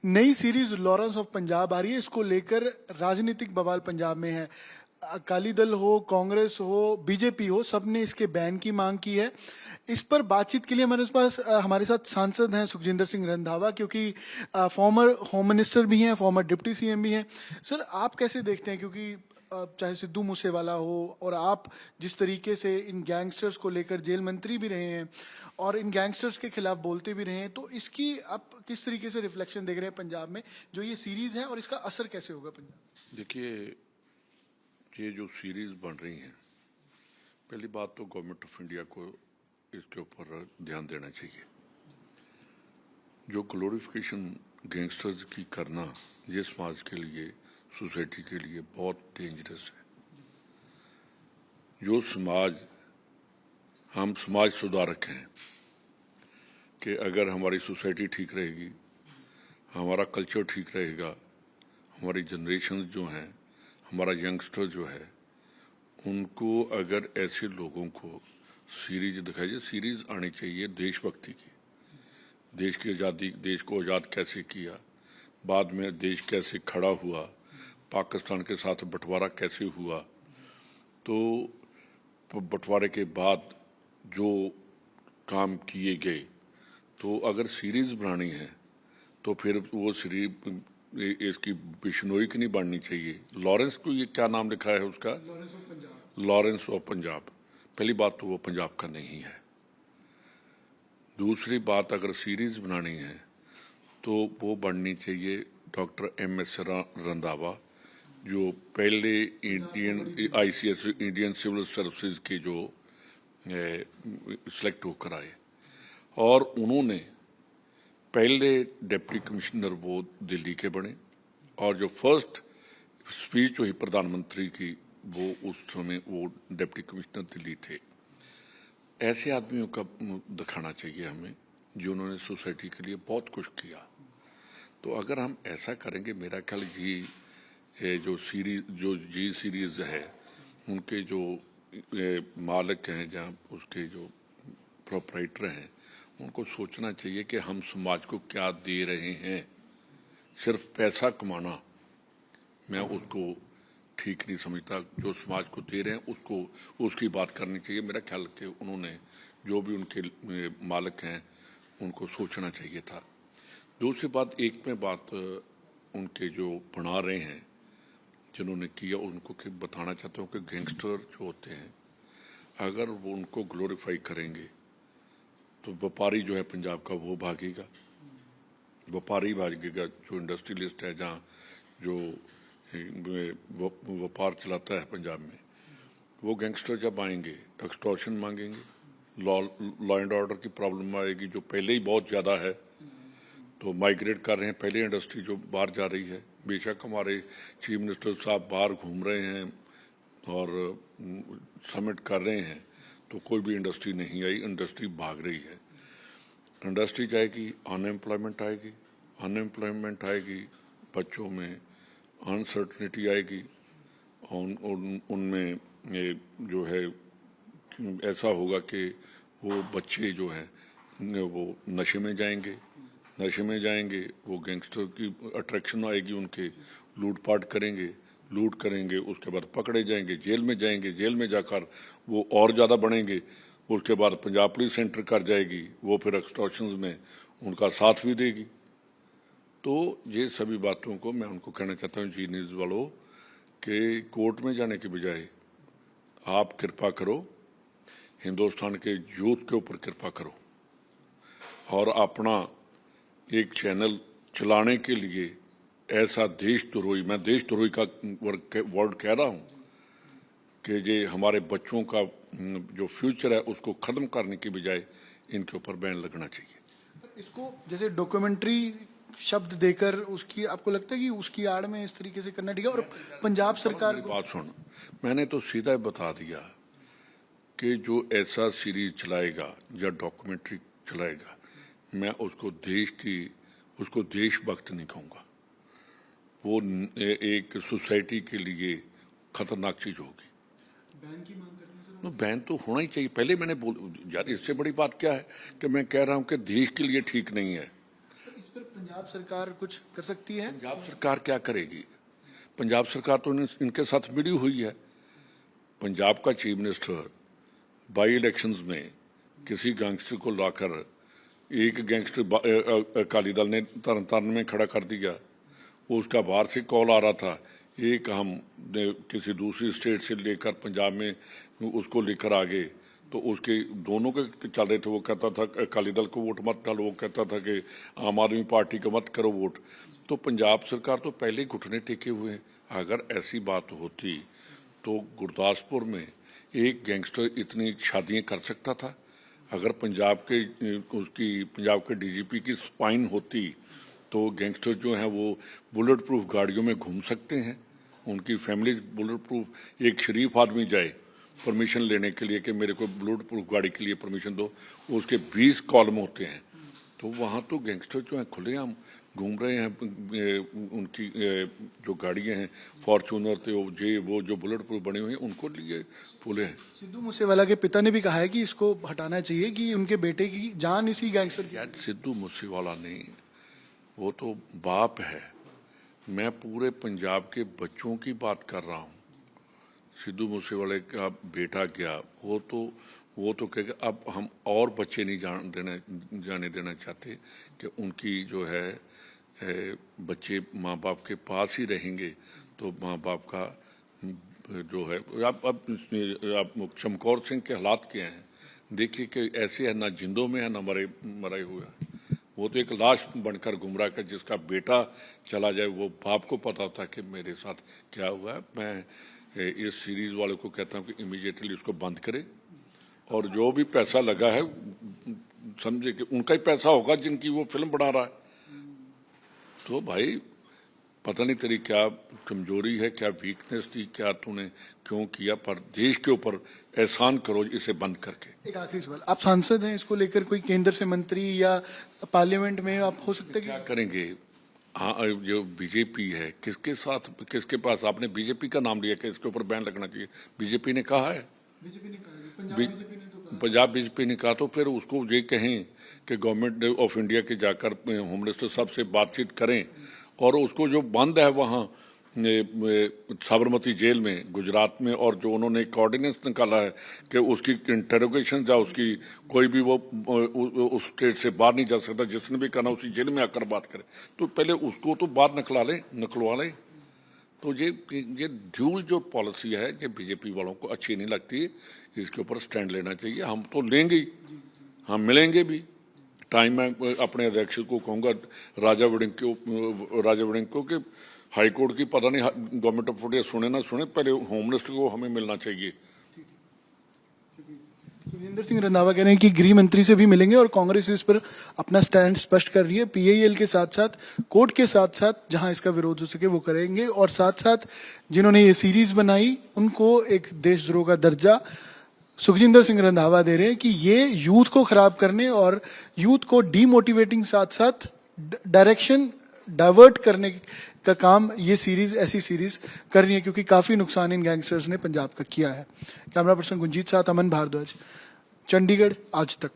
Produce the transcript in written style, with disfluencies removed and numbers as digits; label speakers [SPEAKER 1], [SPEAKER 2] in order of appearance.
[SPEAKER 1] नई series Lawrence of Punjab आ रही है, इसको लेकर राजनीतिक बवाल पंजाब में है। अकाली दल हो, कांग्रेस हो, बीजेपी हो, सबने इसके बैन की मांग की है। इस पर बातचीत के लिए हमारे साथ सांसद हैं सुखजिंदर सिंह रंधावा, क्योंकि फॉर्मर होम मिनिस्टर भी हैं, फॉर्मर डिप्टी सीएम भी हैं। सर, आप कैसे देखते हैं, क्योंकि चाहे सिद्धू मूसेवाला हो और आप जिस तरीके से इन गैंगस्टर्स को लेकर जेल मंत्री भी रहे हैं और इन गैंगस्टर्स के खिलाफ बोलते भी रहे हैं, तो इसकी आप किस तरीके से रिफ्लेक्शन देख रहे हैं पंजाब में जो ये सीरीज है, और इसका असर कैसे होगा पंजाब?
[SPEAKER 2] देखिए, ये जो सीरीज बन रही हैं, पहली बात तो गवर्नमेंट ऑफ इंडिया को इसके ऊपर ध्यान देना चाहिए। जो ग्लोरिफिकेशन गैंगस्टर्स की करना ये समाज के लिए, सोसाइटी के लिए बहुत डेंजरस है। जो समाज, हम समाज सुधारक हैं कि अगर हमारी सोसाइटी ठीक रहेगी, हमारा कल्चर ठीक रहेगा, हमारी जनरेशन जो हैं, हमारा यंगस्टर जो है, उनको अगर ऐसे लोगों को सीरीज दिखाई जाए, सीरीज आनी चाहिए देशभक्ति की, देश की आज़ादी, देश को आज़ाद कैसे किया, बाद में देश कैसे खड़ा हुआ, पाकिस्तान के साथ बंटवारा कैसे हुआ, तो बंटवारे के बाद जो काम किए गए, तो अगर सीरीज बनानी है तो फिर वो सीरीज इसकी बिश्नोई की नहीं बननी चाहिए। लॉरेंस को ये क्या नाम लिखा है उसका? Lawrence of Punjab. पहली बात तो वो पंजाब का नहीं है। दूसरी बात, अगर सीरीज बनानी है तो वो बननी चाहिए डॉक्टर MS रंधावा, जो पहले Indian ICS Indian civil services के जो सिलेक्ट होकर आए, और उन्होंने पहले डिप्टी कमिश्नर वो दिल्ली के बने, और जो फर्स्ट स्पीच हुई प्रधानमंत्री की वो उस समय वो डिप्टी कमिश्नर दिल्ली थे। ऐसे आदमियों का दिखाना चाहिए हमें, जिन्होंने सोसाइटी के लिए बहुत कुछ किया। तो अगर हम ऐसा करेंगे, मेरा ख्याल जो सीरीज है, उनके जो मालिक हैं, जहाँ उसके जो प्रोपराइटर हैं, उनको सोचना चाहिए कि हम समाज को क्या दे रहे हैं। सिर्फ पैसा कमाना मैं उसको ठीक नहीं समझता। जो समाज को दे रहे हैं उसको, उसकी बात करनी चाहिए। मेरा ख्याल कि उन्होंने, जो भी उनके मालिक हैं, उनको सोचना चाहिए था। दूसरी बात, एक में बात उनके जो बना रहे हैं, जिन्होंने किया, उनको बताना चाहता हूँ कि गैंगस्टर जो होते हैं, अगर वो उनको ग्लोरीफाई करेंगे तो व्यापारी जो है पंजाब का वो भागेगा, व्यापारी भागेगा। जो इंडस्ट्रियलिस्ट है, जहाँ जो व्यापार चलाता है पंजाब में, वो गैंगस्टर जब आएंगे एक्सटॉर्शन मांगेंगे, लॉ एंड ऑर्डर की प्रॉब्लम आएगी, जो पहले ही बहुत ज़्यादा है। तो माइग्रेट कर रहे हैं, पहले इंडस्ट्री जो बाहर जा रही है। बेशक हमारे चीफ मिनिस्टर साहब बाहर घूम रहे हैं और समिट कर रहे हैं, तो कोई भी इंडस्ट्री नहीं आई, इंडस्ट्री भाग रही है। इंडस्ट्री जाएगी, अनएम्प्लॉयमेंट आएगी, अनएम्प्लॉयमेंट आएगी, बच्चों में अनसर्टनिटी आएगी, उनमें जो है ऐसा होगा कि वो बच्चे जो हैं वो नशे में जाएंगे, वो गैंगस्टर की अट्रैक्शन आएगी, उनके लूटपाट करेंगे, लूट करेंगे, उसके बाद पकड़े जाएंगे, जेल में जाएंगे, जेल में जाकर वो और ज़्यादा बढ़ेंगे। उसके बाद पंजाब पुलिस सेंटर कर जाएगी, वो फिर एक्सटॉर्शंस में उनका साथ भी देगी। तो ये सभी बातों को मैं उनको कहना चाहता हूँ, जी न्यूज़ वालों, कि कोर्ट में जाने के बजाय आप कृपा करो, हिंदुस्तान के यूथ के ऊपर कृपा करो, और अपना एक चैनल चलाने के लिए ऐसा देशद्रोही, मैं देशद्रोही का वर्ड कह रहा हूँ, कि ये हमारे बच्चों का जो फ्यूचर है उसको ख़त्म करने की बजाय इनके ऊपर बैन लगना चाहिए।
[SPEAKER 1] इसको जैसे डॉक्यूमेंट्री शब्द देकर, उसकी आपको लगता है कि उसकी आड़ में इस तरीके से करना ठीक है? और पंजाब सरकार
[SPEAKER 2] बात सुन, मैंने तो सीधा बता दिया कि जो ऐसा सीरीज चलाएगा या डॉक्यूमेंट्री चलाएगा, मैं उसको देशभक्त नहीं कहूँगा। वो एक सोसाइटी के लिए खतरनाक चीज होगी।
[SPEAKER 1] बैन की मांग करते हैं सर?
[SPEAKER 2] बैन तो होना ही चाहिए। पहले मैंने यार, इससे बड़ी बात क्या है कि मैं कह रहा हूँ कि देश के लिए ठीक नहीं है।
[SPEAKER 1] इस पर पंजाब सरकार कुछ कर सकती है?
[SPEAKER 2] पंजाब सरकार क्या करेगी? पंजाब सरकार तो इनके साथ मिली हुई है। पंजाब का चीफ मिनिस्टर बाई इलेक्शंस में किसी गैंगस्टर को लाकर, एक गैंगस्टर अकाली दल ने तरन में खड़ा कर दिया, उसका बाहर से कॉल आ रहा था, एक हम किसी दूसरी स्टेट से लेकर पंजाब में उसको लेकर आ गए, तो उसके दोनों के चल रहे थे। वो कहता था अकाली दल को वोट मत डालो, वो कहता था कि आम आदमी पार्टी को मत करो वोट। तो पंजाब सरकार तो पहले ही घुटने टेके हुए हैं। अगर ऐसी बात होती तो गुरदासपुर में एक गैंगस्टर इतनी शादियां कर सकता था? अगर पंजाब के डीजीपी की स्पाइन होती तो गैंगस्टर जो हैं वो बुलेट प्रूफ गाड़ियों में घूम सकते हैं। उनकी फैमिली बुलेट प्रूफ, एक शरीफ आदमी जाए परमिशन लेने के लिए कि मेरे को बुलेट प्रूफ गाड़ी के लिए परमिशन दो, उसके 20 कॉलम होते हैं। तो वहाँ तो गैंगस्टर जो हैं खुलेआम घूम रहे हैं। उनकी जो गाड़ियाँ हैं फॉर्चूनर थे, वो जो बुलेट प्रूफ बने हुए हैं, उनको लिए फूले हैं।
[SPEAKER 1] सिद्धू मूसेवाला के पिता ने भी कहा है कि इसको हटाना चाहिए, कि उनके बेटे की जान इसी गैंगस्टर की।
[SPEAKER 2] यार सिद्धू मूसेवाला नहीं, वो तो बाप है। मैं पूरे पंजाब के बच्चों की बात कर रहा हूँ। सिद्धू मूसेवाले का बेटा गया, वो तो कहेगा अब हम और बच्चे नहीं जाने देना चाहते कि उनकी जो है बच्चे माँ बाप के पास ही रहेंगे। तो माँ बाप का जो है, आप चमकौर सिंह के हालात क्या हैं देखिए, कि ऐसे है ना जिंदों में है ना मरे हुए हैं। वो तो एक लाश बनकर घूम रहा है। जिसका बेटा चला जाए वो बाप को पता होता है कि मेरे साथ क्या हुआ है। मैं इस सीरीज वाले को कहता हूँ कि इमीडिएटली इसको बंद करे, और जो भी पैसा लगा है समझे कि उनका ही पैसा होगा जिनकी वो फिल्म बना रहा है। तो भाई पता नहीं तेरी क्या कमजोरी है, क्या वीकनेस थी, क्या तूने क्यों किया, पर देश के ऊपर एहसान करो इसे बंद करके।
[SPEAKER 1] एक आखिरी सवाल, आप सांसद हैं, इसको लेकर कोई केंद्र से मंत्री या पार्लियामेंट में आप हो सकते
[SPEAKER 2] क्या करेंगे? हाँ, जो बीजेपी है, किसके पास आपने बीजेपी का नाम लिया कि इसके ऊपर बैन लगना चाहिए? बीजेपी ने कहा है,
[SPEAKER 1] बीजेपी ने कहा,
[SPEAKER 2] पंजाब बीजेपी ने कहा। तो फिर उसको ये कहें कि गवर्नमेंट ऑफ इंडिया के जाकर होम मिनिस्टर साहब से बातचीत करें, और उसको जो बंद है वहाँ साबरमती जेल में गुजरात में, और जो उन्होंने एक ऑर्डिनेंस निकाला है कि उसकी इंटेरोगेशन या उसकी कोई भी वो उस स्टेट से बाहर नहीं जा सकता, जिसने भी कहना उसी जेल में आकर बात करे, तो पहले उसको तो बाहर निकलवा ले। तो ये ड्यूल जो पॉलिसी है, ये बीजेपी वालों को अच्छी नहीं लगती। इसके ऊपर स्टैंड लेना चाहिए। हम तो लेंगे ही, हम मिलेंगे भी। टाइम मैं अपने अध्यक्ष को कहूँगा, राजा वड़िंग को, कि हाई कोर्ट की पता नहीं गवर्नमेंट ऑफ इंडिया सुने ना सुने, पहले होम मिनिस्टर को हमें मिलना चाहिए।
[SPEAKER 1] सुखजिंदर सिंह रंधावा कह रहे हैं कि गृह मंत्री से भी मिलेंगे, और कांग्रेस इस पर अपना स्टैंड स्पष्ट कर रही है। पीआईएल के साथ साथ कोर्ट के साथ साथ जहां इसका विरोध हो सके वो करेंगे, और साथ साथ जिन्होंने ये सीरीज बनाई उनको एक देशद्रोह का दर्जा सुखजिंदर सिंह रंधावा दे रहे हैं, कि ये यूथ को खराब करने और यूथ को डीमोटिवेटिंग साथ साथ डायरेक्शन डाइवर्ट करने का काम ये सीरीज, ऐसी सीरीज कर रही है, क्योंकि काफी नुकसान इन गैंगस्टर्स ने पंजाब का किया है। कैमरा पर्सन गुंजीत साथ अमन भारद्वाज, चंडीगढ़ आज तक।